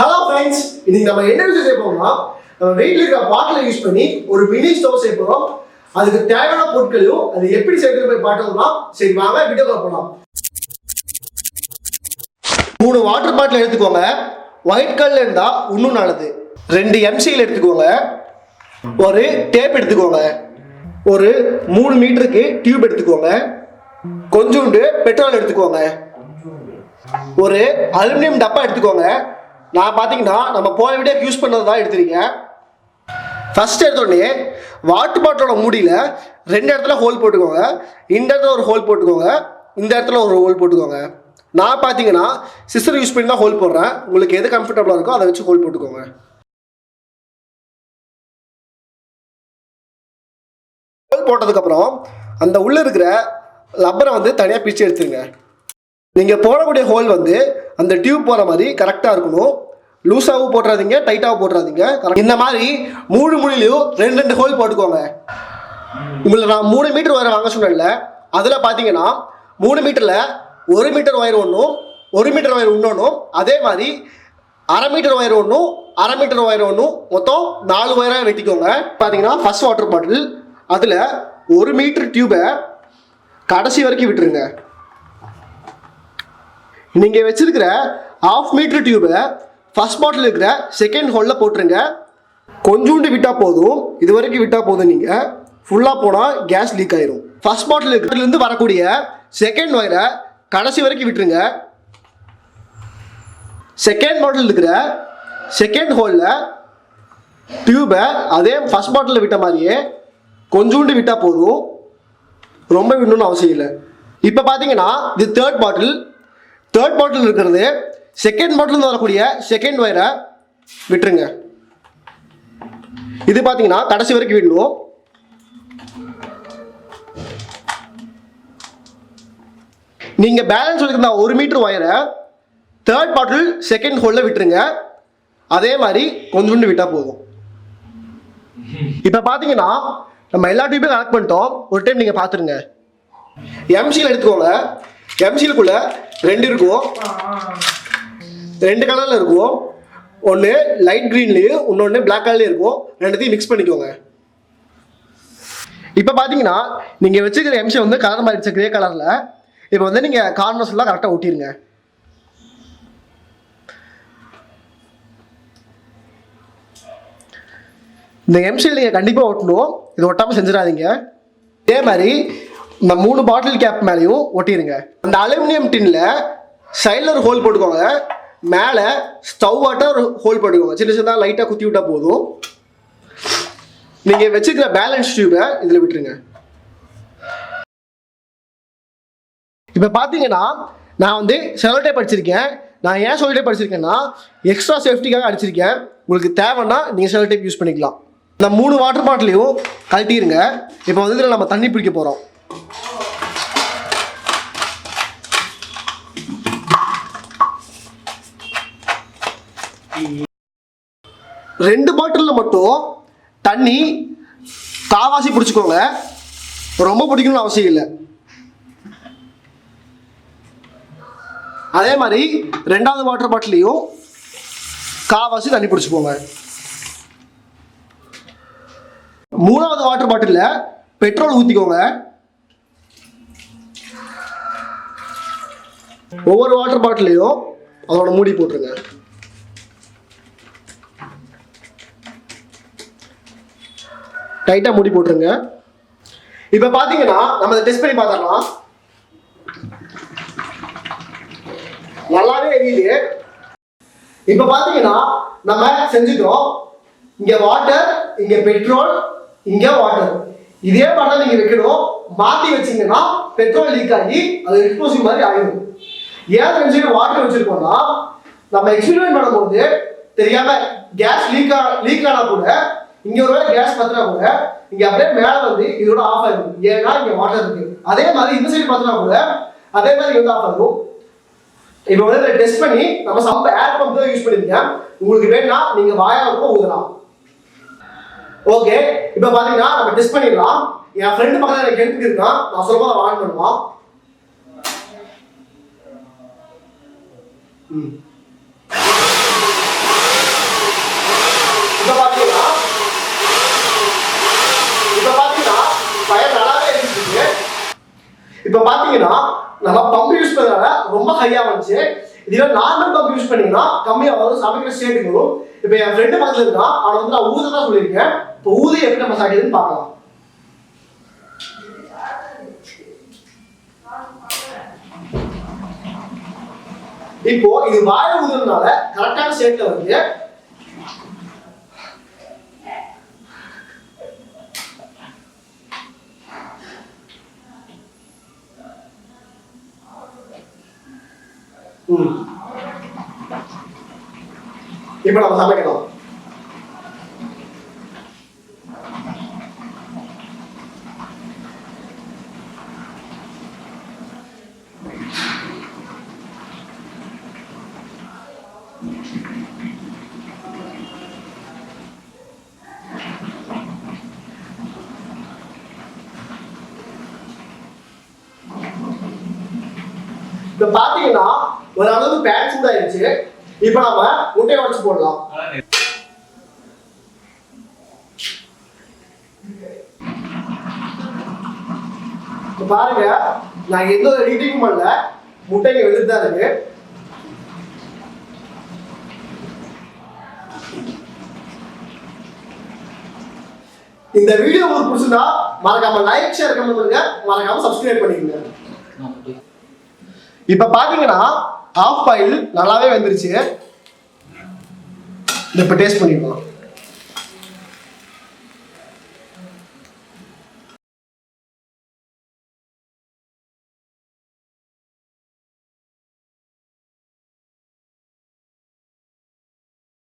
Hello friends, இன்னைக்கு நம்ம என்ன விஷயம் செய்ய போறோம்னா நம்ம வெயிட்ல இருக்க பாட்டிலை யூஸ் பண்ணி ஒரு மினி ஸ்டவ் செய்ய போறோம். அதுக்கு தேவையான பொருட்களையும் அது எப்படி செய்யறது போய் பார்த்தோம்னா சரி வாங்க வீடியோக்குள்ள போகலாம். 3 வாட்டர் பாட்டில் எடுத்துக்கோங்க. ஒயிட் கலர்ல இருந்தா இன்னும் நல்லது. 2 எம்சில் எடுத்துக்கோங்க. ஒரு டேப் எடுத்துக்கோங்க. ஒரு 3 மீட்டருக்கு டியூப் எடுத்துக்கோங்க. கொஞ்சோண்டு பெட்ரோல் எடுத்துக்கோங்க. ஒரு அலுமினியம் டப்பா எடுத்துக்கோங்க. நான் பார்த்தீங்கன்னா நம்ம போன வீடியோ யூஸ் பண்ணது தான் எடுத்துருக்கேன். ஃபர்ஸ்ட் எடுத்தோடனே வாட்டர் பாட்டிலோட மூடியில் 2 இடத்துல ஹோல் போட்டுக்கோங்க. இந்த இடத்துல ஒரு ஹோல் போட்டுக்கோங்க, இந்த இடத்துல ஒரு ஹோல் போட்டுக்கோங்க. நான் பார்த்தீங்கன்னா சிஸ்டர் யூஸ் பண்ணி தான் ஹோல் போடுறேன். உங்களுக்கு எது கம்ஃபர்டபுளாக இருக்கோ அதை வச்சு ஹோல் போட்டுக்கோங்க. ஹோல் போட்டதுக்கப்புறம் அந்த உள்ளே இருக்கிற ரப்பரை வந்து தனியாக பிரித்து எடுத்துருங்க. நீங்கள் போடக்கூடிய ஹோல் வந்து அந்த டியூப் போகிற மாதிரி கரெக்டாக இருக்கணும். லூஸாகவும் போட்டுறாதீங்க, டைட்டாகவும் போட்டுறாதீங்க. இந்த மாதிரி 3 முனையிலையும் 2 ஹோல் போட்டுக்கோங்க. உங்களுக்கு நான் 3 மீட்டர் ஒயர் வாங்க சொன்னேன்ல, அதில் பார்த்தீங்கன்னா 3 மீட்டரில் 1 மீட்டர் ஒயர் ஒன்றும் 1 மீட்டர் ஒயர் இன்னொன்றும், அதே மாதிரி 1/2 மீட்டர் ஒயர் ஒன்றும் 1/2 மீட்டர் ஒயர் ஒன்றும், மொத்தம் 4 ஒயராக வெட்டிக்கோங்க. பார்த்தீங்கன்னா ஃபர்ஸ்ட் வாட்டர் பாட்டில் அதில் 1 மீட்டர் டியூபை கடைசி வரைக்கும் விட்டுருங்க. நீங்கள் வச்சிருக்கிற 1/2 மீட்டர் டியூபை ஃபர்ஸ்ட் பாட்டில் இருக்கிற செகண்ட் ஹோலில் போட்டுருங்க. கொஞ்சோண்டு விட்டால் போதும், இது வரைக்கும் விட்டால் போதும். நீங்கள் ஃபுல்லாக போனால் கேஸ் லீக் ஆயிரும். ஃபர்ஸ்ட் பாட்டில் இருக்கிறதுலேருந்து வரக்கூடிய செகண்ட் ஒயரை கடைசி வரைக்கும் விட்டுருங்க. செகண்ட் பாட்டில் இருக்கிற செகண்ட் ஹோலில் டியூபை அதே ஃபர்ஸ்ட் பாட்டிலில் விட்ட மாதிரியே கொஞ்சோண்டு விட்டால் போதும், ரொம்ப விடணும்னு அவசியம் இல்லை. இப்போ பார்த்தீங்கன்னா இது தேர்ட் பாட்டில் இருக்கிறது செகண்ட் பாட்டில் வரக்கூடிய செகண்ட் ஒயரை விட்டுருங்க. இது பார்த்தீங்கன்னா கடைசி வரைக்கும் விடணும். நீங்கள் பேலன்ஸ் வச்சுருந்தா 1 மீட்டர் ஒயரை தேர்ட் பாட்டில் செகண்ட் ஹோலில் விட்டுருங்க. அதே மாதிரி கொஞ்சோண்டு விட்டால் போதும். இப்போ பார்த்தீங்கன்னா நம்ம எல்லா டியூபையும் கனெக்ட் பண்ணிட்டோம். ஒரு டைம் நீங்கள் பார்த்துருங்க. எம்சியில் எடுத்துக்கோங்க. எம்சிலுக்குள்ள 2 இருக்கும், 2 கலரில் இருக்கும். ஒன்று லைட் க்ரீன்லேயும் இன்னொன்று பிளாக் கலர்லேயும் இருக்கும். 2த்தையும் மிக்ஸ் பண்ணிக்கோங்க. இப்போ பார்த்தீங்கன்னா நீங்கள் வச்சுக்கிற எம்சி வந்து கலர் மாறிடுச்சு, கிரே கலரில். இப்போ வந்து நீங்கள் கார்னர்ஸ் எல்லாம் கரெக்டாக ஒட்டிடுங்க. இந்த எம்சியில் நீங்கள் கண்டிப்பாக ஒட்டணும். இது ஒட்டாமல் செஞ்சிடாதீங்க. இதே மாதிரி இந்த 3 பாட்டில் கேப் மேலேயும் ஒட்டிடுங்க. அந்த அலுமினியம் டின்ல சைடில் ஒரு ஹோல் போட்டுக்கோங்க. மேலே ஸ்டவ் ஆட்ட ஒரு ஹோல் போட்டுக்கோங்க. சின்ன சின்னதாக லைட்டாக குத்தி விட்டால் போதும். நீங்கள் வச்சுக்கிற பேலன்ஸ் டியூபை இதில் விட்டுருங்க. இப்போ பார்த்தீங்கன்னா நான் வந்து செலோ டேப் அடிச்சிருக்கேன். நான் ஏன் செலோ டேப் அடிச்சிருக்கேன்னா எக்ஸ்ட்ரா சேஃப்டிக்காக அடிச்சிருக்கேன். உங்களுக்கு தேவைன்னா நீங்கள் செலோ டேப் யூஸ் பண்ணிக்கலாம். இந்த 3 வாட்டர் பாட்டிலையும் கழட்டிடுங்க. இப்போ வந்து இதில் நம்ம தண்ணி பிடிக்க போகிறோம். ரெண்டு பாட்டிலில் மட்டும் தண்ணி காவாசி பிடிச்சிக்கோங்க. ரொம்ப பிடிக்கணும்னு அவசியம் இல்லை. அதே மாதிரி 2வது வாட்டர் பாட்டிலையும் காவாசி தண்ணி பிடிச்சிக்கோங்க. 3வது வாட்டர் பாட்டிலில் பெட்ரோல் ஊற்றிக்கோங்க. ஒவ்வொரு வாட்டர் பாட்டிலையும் அதோட மூடி போட்டுருங்க. டைட்டாக மூடி போட்டுருங்க. இப்போ பார்த்தீங்கன்னா நம்ம இதை டெஸ்ட் பண்ணி பார்த்துடலாம். நல்லாவே எரியுது. இப்போ பார்த்தீங்கன்னா நம்ம செஞ்சுட்டோம். இங்கே வாட்டர், இங்கே பெட்ரோல், இங்கே வாட்டர். இதே மாதிரி தான் நீங்கள் வைக்கணும். மாற்றி வச்சிங்கன்னா பெட்ரோல் லீக் ஆகி அது எக்ஸ்ப்ளோசிவ் மாதிரி ஆகிடும். ஏன் செஞ்சுட்டு வாட்டர் வச்சுருக்கோம்னா நம்ம எக்ஸ்பெரிமெண்ட் பண்ணும்போது தெரியாமல் கேஸ் லீக் ஆனால் கூட இங்கே ஒரு வேளை கேஸ் பற்றினா கூட இங்கே அப்படியே மேலே வந்து இதோட ஆஃப் ஆகிடும். ஏன்னா இங்கே வாட்டர் இருக்கு. அதே மாதிரி இந்த சைடு பற்றினா கூட அதே மாதிரி வந்து ஆஃப் ஆகும். இப்போ வந்து டெஸ்ட் பண்ணி நம்ம சம்ப ஏர் பம்ப் தான் யூஸ் பண்ணிருக்கேன். உங்களுக்கு வேணும்னா நீங்கள் வாயால் கூட ஊதலாம். ஓகே, இப்போ பார்த்தீங்கன்னா நம்ம டெஸ்ட் பண்ணிடலாம். என் ஃப்ரெண்டு பக்கத்தில் எனக்கு ஹெல்ப் இருக்கான். நான் சொல்லும்போது ஆன் பண்ணுவான். இப்போ பாத்தீங்கன்னா நம்ம பம்ப் யூஸ் பண்ணதால ரொம்ப ஹையா வந்துச்சு. இதுவே நார்மல் பம்ப் யூஸ் பண்ணீங்கன்னா கம்மியா வரும், சமைக்கிற ஸ்டேட்டுக்கு வரும். இப்போ என் ஃப்ரெண்டு பக்கத்துல இருக்கான், அவனை வந்து நான் ஊத தான் சொல்லியிருக்கேன். இப்போ ஊதி எப்படி நம்ம சாப்பிடுறதுன்னு பார்க்கலாம். இப்போ இது வாயை ஊதுறதுனால கரெக்டான ஸ்டேட்ல வருது. இப்ப நம்ம சமைக்கலாம். இப்ப பாத்தீங்கன்னா ஒரு அளவு பேன் சூடாயிருச்சு. இப்ப நம்ம முட்டையை உடைச்சு போடலாம். பாருங்க, நான் எந்த ஒரு எடிட்டிங்கும் பண்ணல, முட்டைங்க வெளுத்து தான் இருக்கு. இந்த வீடியோ உங்களுக்கு பிடிச்சிருந்தா மறக்காம லைக், ஷேர், கமெண்ட் பண்ணுங்க. மறக்காம சப்ஸ்கிரைப் பண்ணிக்கங்க. இப்ப பாத்தீங்கன்னா ஆஃப் பாயில் நல்லாவே வெந்துருச்சு. இப்ப டேஸ்ட் பண்ணிக்கலாம்.